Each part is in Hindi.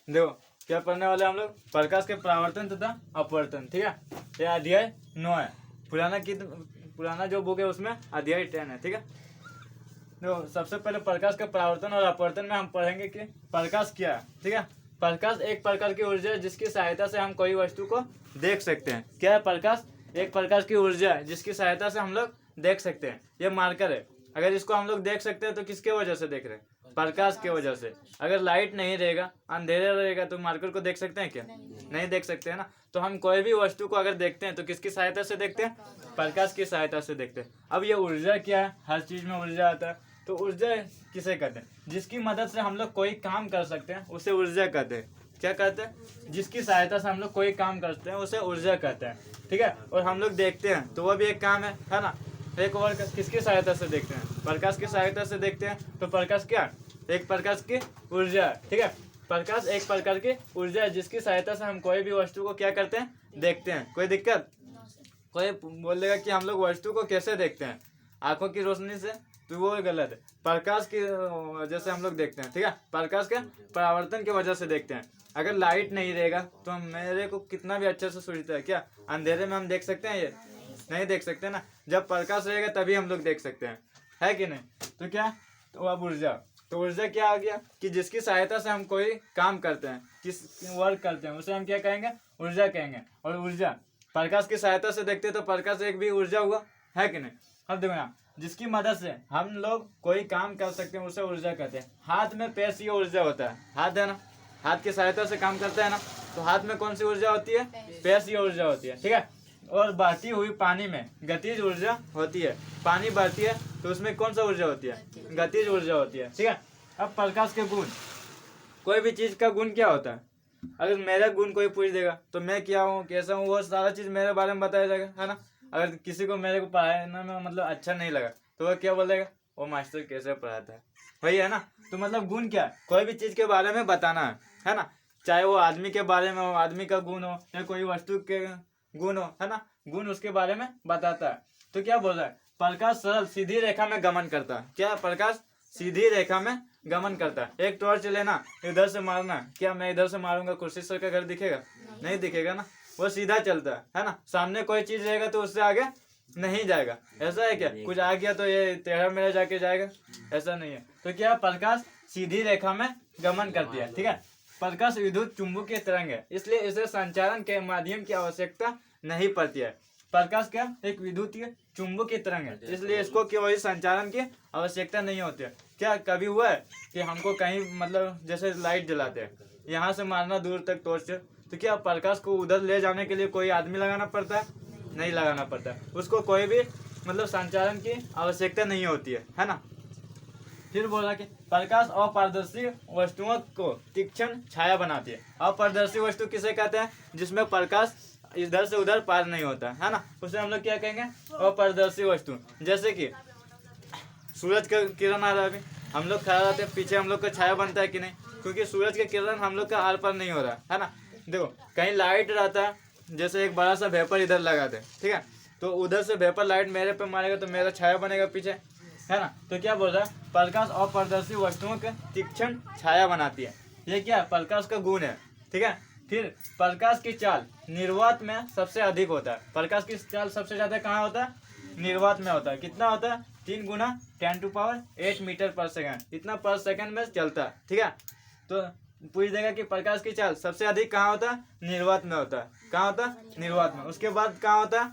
देखो क्या पढ़ने वाले हम लोग, प्रकाश के परावर्तन तथा अपवर्तन। ठीक है, ये अध्याय 9 है। पुराना जो बुक है उसमें अध्याय 10 है। ठीक है, देखो सबसे पहले प्रकाश का परावर्तन और अपवर्तन में हम पढ़ेंगे कि प्रकाश क्या है। ठीक है, प्रकाश एक प्रकार की ऊर्जा है जिसकी सहायता से हम कोई वस्तु को देख सकते हैं। क्या है प्रकाश? एक प्रकार की ऊर्जा है जिसकी सहायता से हम लोग देख सकते हैं। ये मार्कर है, अगर इसको हम लोग देख सकते हैं तो किसके वजह से देख रहे हैं? प्रकाश की वजह से। अगर लाइट नहीं रहेगा, अंधेरा रहेगा, तो मार्कर को देख सकते हैं क्या? नहीं देख सकते हैं ना। तो हम कोई भी वस्तु को अगर देखते हैं तो किसकी सहायता से देखते हैं? प्रकाश की सहायता से देखते हैं। अब ये ऊर्जा क्या है? हर चीज में ऊर्जा आता है। तो ऊर्जा किसे कहते हैं? जिसकी मदद से हम लोग कोई काम कर सकते हैं उसे ऊर्जा कहते हैं। क्या कहते हैं? जिसकी सहायता से हम लोग कोई काम करते हैं उसे ऊर्जा कहते हैं। ठीक है, और हम लोग देखते हैं तो वह भी एक काम है ना। एक और किसकी सहायता से देखते हैं? प्रकाश की सहायता से देखते हैं। तो प्रकाश क्या? एक प्रकार की ऊर्जा है। ठीक है, प्रकाश एक प्रकार की ऊर्जा है जिसकी सहायता से हम कोई भी वस्तु को क्या करते हैं? देखते हैं। कोई दिक्कत? कोई बोलेगा कि हम लोग वस्तु को कैसे देखते हैं? आंखों की रोशनी से, तो वो गलत है। प्रकाश की वजह से हम लोग देखते हैं। ठीक है, प्रकाश के परावर्तन की वजह से देखते हैं। अगर लाइट नहीं रहेगा तो हम मेरे को कितना भी अच्छे से सूझता है, क्या अंधेरे में हम देख सकते हैं? ये नहीं देख सकते ना। जब प्रकाश रहेगा तभी हम लोग देख सकते हैं, है कि नहीं? तो क्या, तो अब ऊर्जा, तो ऊर्जा क्या आ गया कि जिसकी सहायता से हम कोई काम करते हैं, किस वर्क करते हैं, उसे हम क्या कहेंगे? ऊर्जा कहेंगे। और ऊर्जा प्रकाश की सहायता से देखते हैं तो प्रकाश एक भी ऊर्जा हुआ, है कि नहीं? अब देखो ना, जिसकी मदद से हम लोग कोई काम कर सकते हैं उसे ऊर्जा कहते हैं। हाथ में पैर से ऊर्जा होता है, हाथ है ना, हाथ की सहायता से काम करता है ना। तो हाथ में कौन सी ऊर्जा होती है? पैर से ऊर्जा होती है। ठीक है, और बहती हुई पानी में गतिज ऊर्जा होती है। पानी बहती है तो उसमें कौन सा ऊर्जा होती है? गतिज ऊर्जा होती है। ठीक है, अब प्रकाश के गुण, कोई भी चीज का गुण क्या होता है? अगर मेरा गुण कोई पूछ देगा तो मैं क्या हूँ, कैसा हूँ, वो सारा चीज मेरे बारे में बताया जाएगा, है ना। अगर किसी को मेरे को पढ़ाने में मतलब अच्छा नहीं लगा तो वह क्या बोलेगा? वो मास्टर कैसे पढ़ाता है, वही है ना। तो मतलब गुण क्या है? कोई भी चीज के बारे में बताना है ना। चाहे वो आदमी के बारे में हो, आदमी का गुण हो, या कोई वस्तु के गुण हो, है ना। गुण उसके बारे में बताता है। तो क्या बोल रहा है? प्रकाश सरल सीधी रेखा में गमन करता है। क्या? प्रकाश सीधी रेखा में गमन करता है। एक टॉर्च लेना, इधर से मारना, क्या मैं इधर से मारूंगा कुर्सी सर का घर दिखेगा? नहीं दिखेगा ना। वो सीधा चलता है ना। सामने कोई चीज रहेगा तो उससे आगे नहीं जाएगा। ऐसा है क्या? कुछ आ गया तो ये टेढ़ा मेढ़ा जाके जाएगा? ऐसा नहीं है। तो क्या, प्रकाश सीधी रेखा में गमन करती है। ठीक है, प्रकाश विद्युत चुंबकीय तरंग है, इसलिए इसे संचारण के माध्यम की आवश्यकता नहीं पड़ती है। प्रकाश क्या? एक विद्युतीय चुंबकीय तरंग है, इसलिए इसको केवल संचारण की आवश्यकता नहीं होती है। क्या कभी हुआ है कि हमको कहीं मतलब जैसे लाइट जलाते हैं, यहाँ से मारना दूर तक टॉर्च, तो क्या प्रकाश को उधर ले जाने के लिए कोई आदमी लगाना पड़ता है? नहीं लगाना पड़ता है। उसको कोई भी मतलब संचारण की आवश्यकता नहीं होती है ना। फिर बोला कि प्रकाश अपारदर्शी वस्तुओं को तीक्ष्ण छाया बनाती है। अपारदर्शी वस्तु किसे कहते हैं? जिसमें प्रकाश इधर से उधर पार नहीं होता है ना, उसे हम लोग क्या कहेंगे? अपारदर्शी वस्तु। जैसे कि सूरज का किरण आ रहा है, अभी हम लोग खड़ा रहते हैं, पीछे हम लोग का छाया बनता है कि नहीं? क्योंकि सूरज का किरण हम लोग का आर पार नहीं हो रहा है ना। देखो कहीं लाइट रहता है, जैसे एक बड़ा सा वेपर इधर लगा दे, ठीक है, तो उधर से वेपर लाइट मेरे पे मारेगा तो मेरा छाया बनेगा पीछे, है ना। तो क्या बोल रहा है? प्रकाश अपारदर्शी वस्तुओं के तीक्ष्ण छाया बनाती है। ये क्या है? प्रकाश का गुण है। ठीक है, फिर प्रकाश की चाल निर्वात में सबसे अधिक होता है। प्रकाश की चाल सबसे ज्यादा कहाँ होता है? निर्वात में होता है। कितना होता है? 3 गुना 10⁸ मीटर पर सेकंड, इतना पर सेकंड में चलता है। ठीक है, तो पूछ देगा कि प्रकाश की चाल सबसे अधिक कहाँ होता है? निर्वात में होता है। कहाँ होता है? निर्वात में। उसके बाद कहाँ होता है?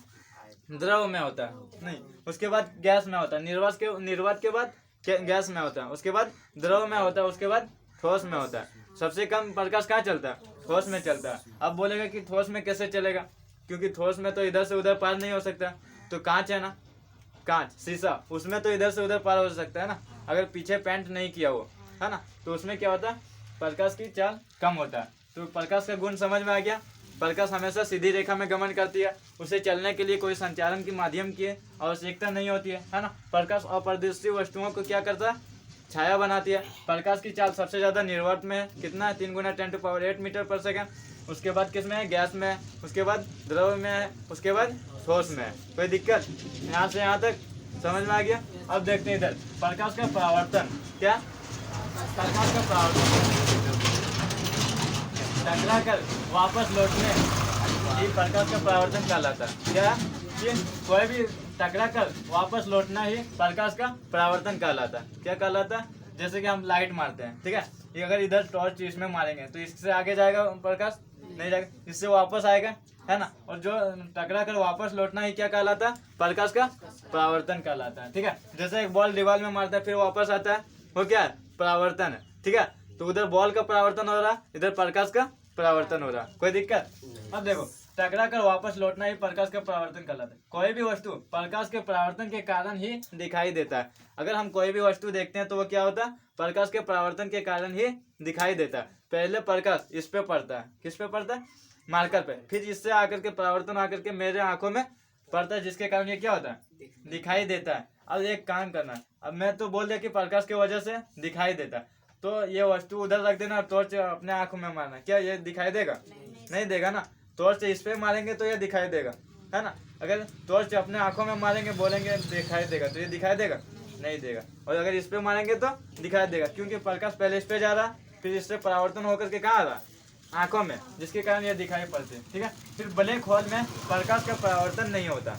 द्रव में होता है, नहीं, उसके बाद गैस में होता है। निर्वात के बाद गैस में होता है, उसके बाद द्रव में होता है, उसके बाद ठोस में होता है। सबसे कम प्रकाश कहाँ चलता है? ठोस में चलता है। अब बोलेगा कि ठोस में कैसे चलेगा? क्योंकि ठोस में तो इधर से उधर पार नहीं हो सकता। तो कांच है ना, कांच शीशा, उसमें तो इधर से उधर पार हो सकता है ना, अगर पीछे पेंट नहीं किया हो, है ना। तो उसमें क्या होता है? प्रकाश की चाल कम होता है। तो प्रकाश का गुण समझ में आ गया। प्रकाश हमेशा सीधी रेखा में गमन करती है, उसे चलने के लिए कोई संचालन के माध्यम की आवश्यकता नहीं होती है ना। प्रकाश अपारदर्शी वस्तुओं को क्या करता है? छाया बनाती है। प्रकाश की चाल सबसे ज्यादा निर्वात में है, कितना है? 3 गुना 10⁸ मीटर पर सेकंड। उसके बाद किस में है? गैस में है। उसके बाद द्रव में है। उसके बाद ठोस में है। कोई दिक्कत? यहाँ से यहाँ तक समझ में आ गया। अब देखते हैं इधर प्रकाश का परावर्तन। क्या? प्रकाश का परावर्तन, टकरा कर वापस लौटने ही प्रकाश का परावर्तन कहलाता है। क्या कि कोई भी टकरा कर वापस लौटना ही प्रकाश का परावर्तन कहलाता है। क्या कहलाता है? जैसे कि हम लाइट मारते हैं, ठीक है, ये अगर इधर टॉर्च इसमें मारेंगे तो इससे आगे जाएगा प्रकाश? नहीं जाएगा, इससे वापस आएगा, है ना। और जो टकरा कर वापस लौटना ही क्या कहलाता है? प्रकाश का परावर्तन कहलाता है, ठीक है। जैसे एक बॉल दीवार में मारता है फिर वापस आता है, वो क्या है? परावर्तन है, ठीक है। तो उधर बॉल का परावर्तन हो रहा, इधर प्रकाश का परावर्तन हो रहा, कोई दिक्कत? अब देखो, टकरा कर वापस लौटना ही प्रकाश का परावर्तन कहलाता है। कोई भी वस्तु प्रकाश के परावर्तन के कारण ही दिखाई देता है। अगर हम कोई भी वस्तु देखते हैं तो वो क्या होता है? प्रकाश के परावर्तन के कारण ही दिखाई देता है। पहले प्रकाश इस पे पड़ता है, किस पे पड़ता है? मार्कर पे, फिर इससे आकर के परावर्तन आकर के मेरे आंखों में पड़ता है, जिसके कारण ये क्या होता है? दिखाई देता है। अब एक काम करना, अब मैं तो बोल दिया कि प्रकाश की वजह से दिखाई देता है, तो ये वस्तु उधर रख देना, टॉर्च अपने आंखों में मारना, क्या ये दिखाई देगा? नहीं देगा ना। टॉर्च इस पे मारेंगे तो ये दिखाई देगा, है ना। अगर टॉर्च अपने आंखों में मारेंगे, बोलेंगे दिखाई देगा, तो ये दिखाई देगा? नहीं देगा। और अगर इस पे मारेंगे तो दिखाई देगा, क्योंकि प्रकाश पहले इस पे जा रहा, फिर इससे परावर्तन होकर के कहाँ आ रहा? आंखों में, जिसके कारण ये दिखाई पड़ते हैं, ठीक है। फिर ब्लैक होल में प्रकाश का परावर्तन नहीं होता।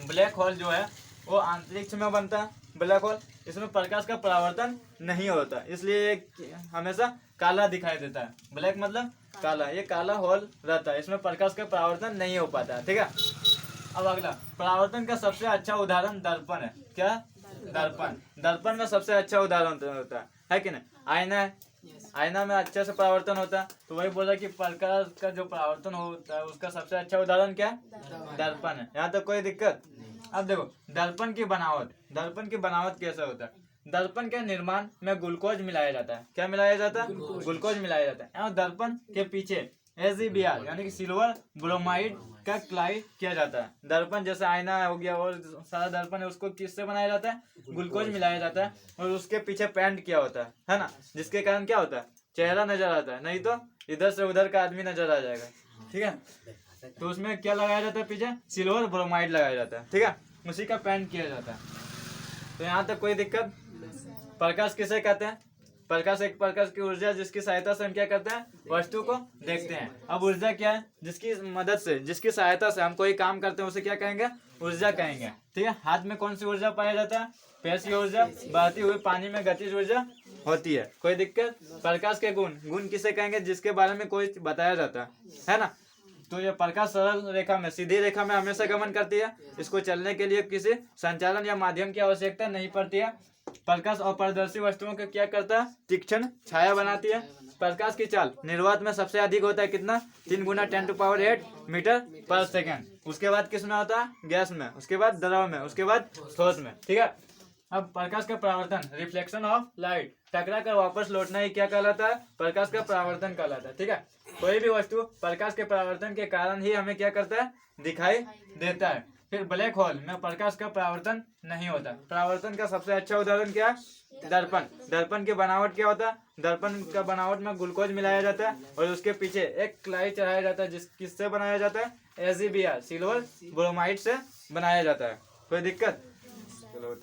ब्लैक होल जो है वो अंतरिक्ष में बनता है, ब्लैक होल, इसमें प्रकाश का परावर्तन नहीं होता, इसलिए ये हमेशा काला दिखाई देता है। ब्लैक मतलब काला, ये काला होल रहता है, इसमें प्रकाश का परावर्तन नहीं हो पाता है, ठीक है। अब अगला, परावर्तन का सबसे अच्छा उदाहरण दर्पण है। क्या? दर्पण। दर्पण में सबसे अच्छा उदाहरण होता है कि नहीं? आईना है, आईना में अच्छे से परावर्तन होता है, तो वही बोला कि प्रकाश का जो परावर्तन होता है उसका सबसे अच्छा उदाहरण क्या है? दर्पण है। यहाँ तक कोई दिक्कत? अब देखो, दर्पण की बनावट, दर्पण की बनावट कैसे होता है? दर्पण के निर्माण में ग्लूकोज मिलाया जाता है। क्या मिलाया जाता है? ग्लूकोज मिलाया जाता है। यहाँ दर्पण के पीछे SiBr यानी कि सिल्वर ब्रोमाइड का क्लाइड किया जाता है। दर्पण जैसे आईना हो गया और सारा दर्पण है, उसको किससे बनाया जाता है? ग्लूकोज मिलाया जाता है, और उसके पीछे पेंट किया होता है ना, जिसके कारण क्या होता है? चेहरा नजर आता है, नहीं तो इधर से उधर का आदमी नजर आ जाएगा, ठीक है। तो उसमें क्या लगाया जाता है? पीछे सिल्वर ब्रोमाइड लगाया जाता है, ठीक है, उसी का पेंट किया जाता है। तो यहाँ तक कोई दिक्कत? प्रकाश किसे कहते हैं? प्रकाश एक प्रकार की ऊर्जा, जिसकी सहायता से हम क्या करते हैं? वस्तु को देखते हैं। अब ऊर्जा क्या है? जिसकी मदद से, जिसकी सहायता से हम कोई काम करते हैं, उसे क्या कहेंगे? ऊर्जा कहेंगे, ठीक है। हाथ में कौन सी ऊर्जा पाया जाता है? पेशीय ऊर्जा। बहती हुई पानी में गतिज ऊर्जा होती है, कोई दिक्कत? प्रकाश के गुण, गुण किसे कहेंगे? जिसके बारे में कोई बताया जाता है ना। तो ये प्रकाश सरल रेखा में, सीधी रेखा में हमेशा गमन करती है, इसको चलने के लिए किसी संचालन या माध्यम की आवश्यकता नहीं पड़ती है। प्रकाश अपारदर्शी वस्तुओं को क्या करता है? तीक्ष्ण छाया बनाती है। प्रकाश की चाल निर्वात में सबसे अधिक होता है, कितना? 3 गुना 10⁸ मीटर पर सेकेंड। उसके बाद किस में होता है? गैस में, उसके बाद द्रव में, उसके बाद ठोस में, ठीक है। अब प्रकाश का परावर्तन, रिफ्लेक्शन ऑफ लाइट, टकरा कर वापस लौटना ही क्या कहलाता है? प्रकाश का परावर्तन कहलाता है, ठीक है। कोई भी वस्तु प्रकाश के परावर्तन के कारण ही हमें क्या करता है? दिखाई देता है। फिर ब्लैक होल में प्रकाश का परावर्तन नहीं होता। परावर्तन का सबसे अच्छा उदाहरण क्या है? दर्पण। दर्पण की बनावट क्या होता है? दर्पण का बनावट में ग्लूकोज मिलाया जाता है, और उसके पीछे एक क्लाई चढ़ाया जाता है, किससे बनाया जाता है? SiBr सिल्वर ब्रोमाइड से बनाया जाता है, कोई दिक्कत? चलो